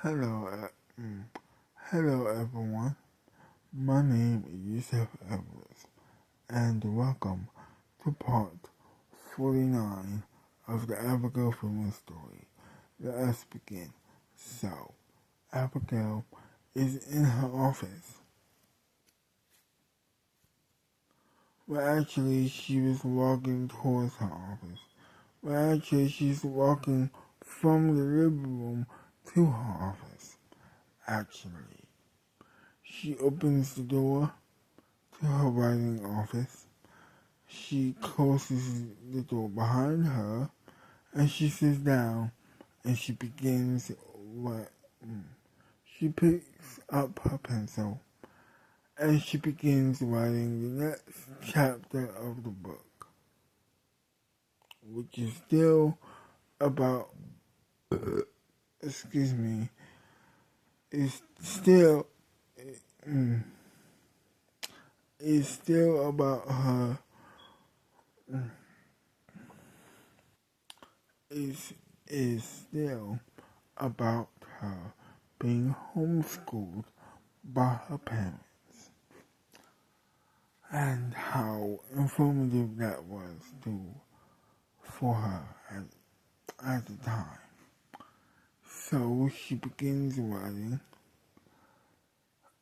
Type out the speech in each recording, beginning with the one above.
Hello, hello everyone. My name is Yusuf Edwards, and welcome to part 49 of the Abigail Freeman story. Let us begin. So, Abigail is in her office. Well, actually, she was walking towards her office. Well, actually, she's walking from the living room to her office. Actually, she opens the door to her writing office. She closes the door behind her and she sits down and she begins what she picks up her pencil and she begins writing the next chapter of the book, which is still about excuse me, is still is still about her is still about her being homeschooled by her parents and how informative that was for her at the time. So she begins writing.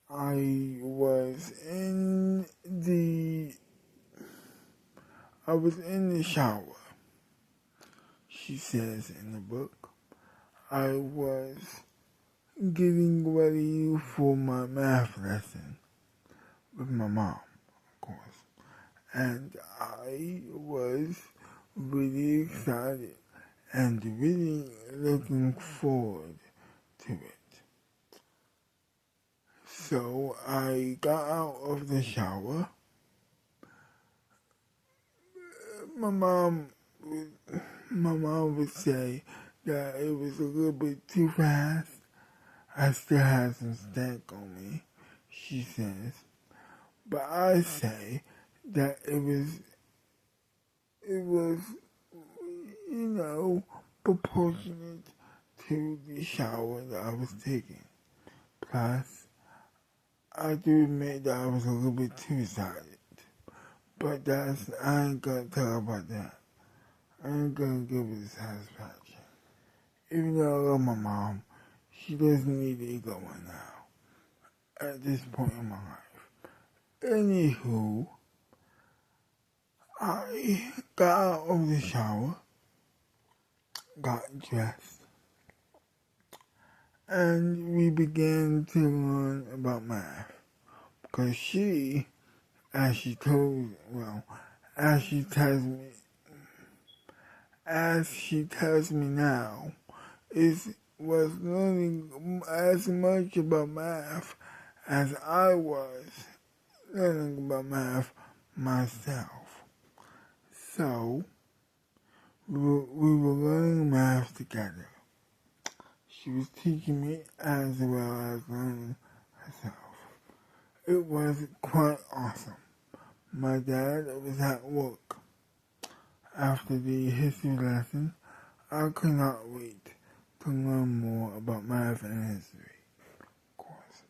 I was in the shower, she says in the book. I was getting ready for my math lesson with my mom, of course. And I was really excited and really looking forward to it. So I got out of the shower. My mom would say that it was a little bit too fast. I still had some stank on me, she says. But I say that it was, proportionate to the shower that I was taking. Plus, I do admit that I was a little bit too excited. But I ain't gonna tell about that. I ain't gonna give it satisfaction. Even though I love my mom, she doesn't need the ego right now. At this point in my life. Anywho, I got out of the shower, got dressed, and we began to learn about math. Because she, as she tells me now, was learning as much about math as I was learning about math myself. So, we were learning math together. She was teaching me as well as learning herself. It was quite awesome. My dad was at work. After the history lesson, I could not wait to learn more about math and history, of course.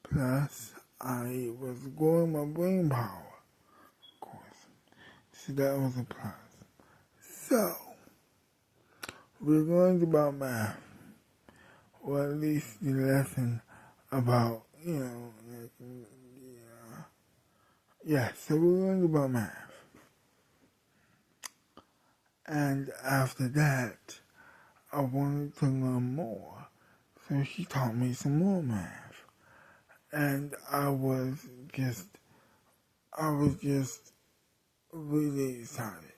Plus, I was growing my brain power, of course. So that was a plus. So, we learned about math, or at least the lesson about, so we learned about math. And after that, I wanted to learn more, so she taught me some more math. And I was just really excited.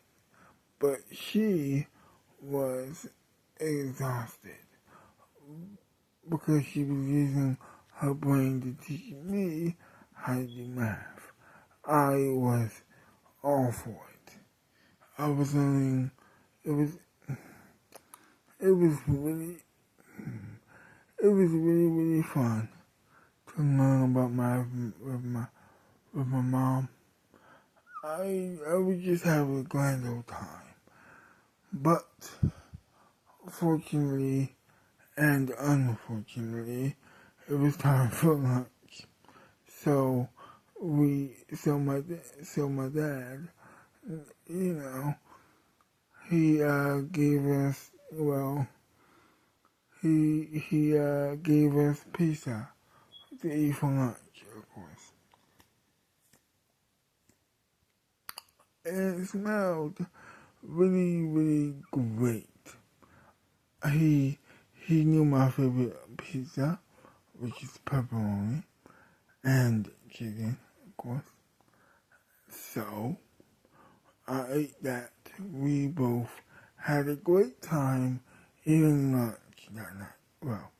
But she was exhausted because she was using her brain to teach me how to do math. I was all for it. I was learning, it was really fun to learn about math with my mom. I would just have a grand old time. But fortunately, and unfortunately, it was time for lunch. So my dad, you know, he gave us, he gave us pizza to eat for lunch, of course. And it smelled really, really great. He he knew my favorite pizza, which is pepperoni and chicken, of course. So I ate that. We both had a great time eating lunch that night. Well,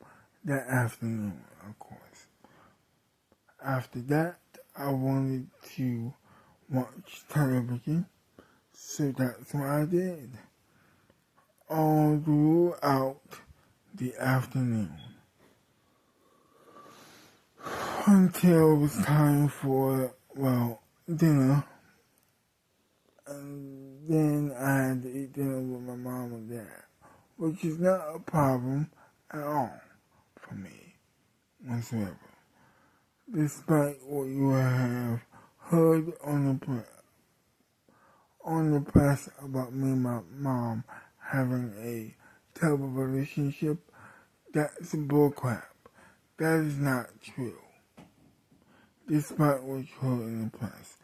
that afternoon, of course. After that, I wanted to watch television, so that's what I did all throughout the afternoon until it was time for, dinner. And then I had to eat dinner with my mom and dad, which is not a problem at all for me whatsoever. Despite what you have heard on the press about me and my mom having a terrible relationship, that's bullcrap. That is not true. Despite what you heard in the press,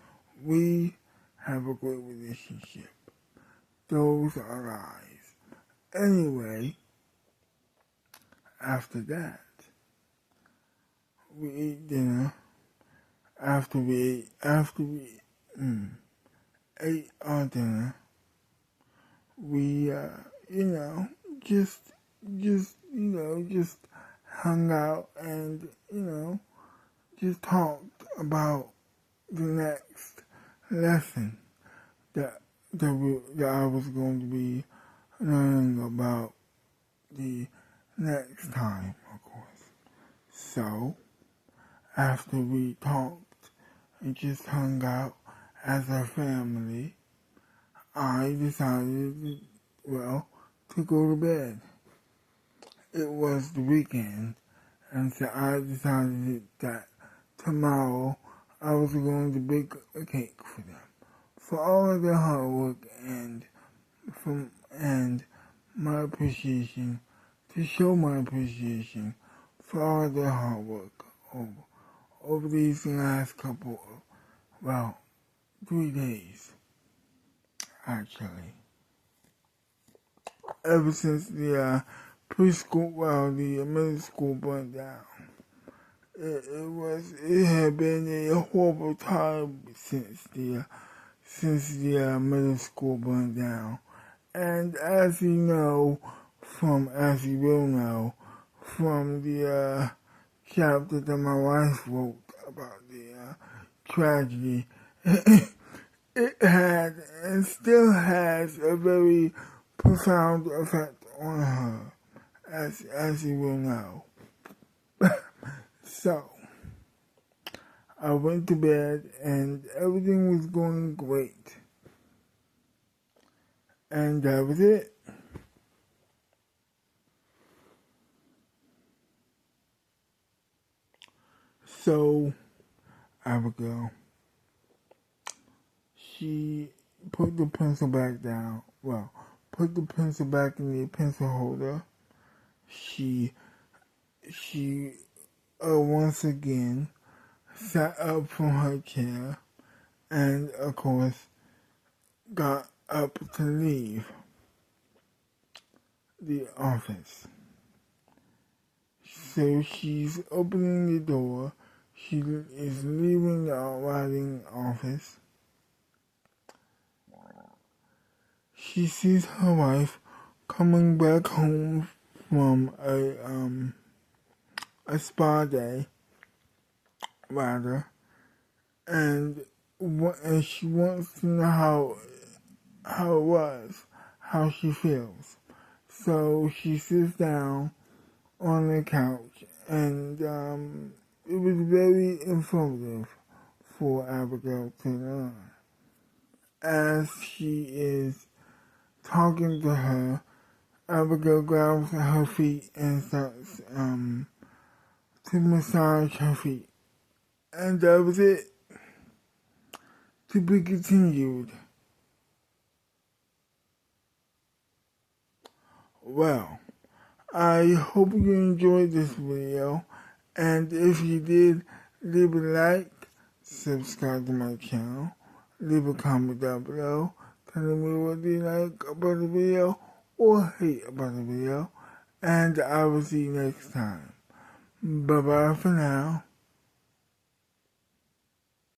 we have a great relationship. Those are lies. Anyway, after that, we ate dinner. After we ate our dinner, we just hung out and just talked about the next lesson that I was going to be learning about the next time, of course. So, after we talked and just hung out as a family, I decided, to go to bed. It was the weekend, and so I decided that tomorrow I was going to bake a cake for them. For all of their hard work and my appreciation, to show my appreciation for all of their hard work over these last 3 days, actually. Ever since the the middle school burned down. It had been a horrible time since the middle school burned down. And as you will know, from the chapter that my wife wrote about the tragedy, it had and still has a very profound effect on her, as you will know. So, I went to bed and everything was going great. And that was it. So, Abigail, she put the pencil back down. Put the pencil back in the pencil holder. She once again sat up from her chair and, of course, got up to leave the office. So she's opening the door. She is leaving the writing office. She sees her wife coming back home from a spa day, and she wants to know how it was, how she feels. So she sits down on the couch, and it was very informative for Abigail to learn. As she is talking to her Abigail grabs her feet and starts to massage her feet. And that was it. To be continued. Well, I hope you enjoyed this video, and if you did, leave a like, subscribe to my channel, leave a comment down below telling me what you like about the video or hate about the video, and I will see you next time. Bye bye for now.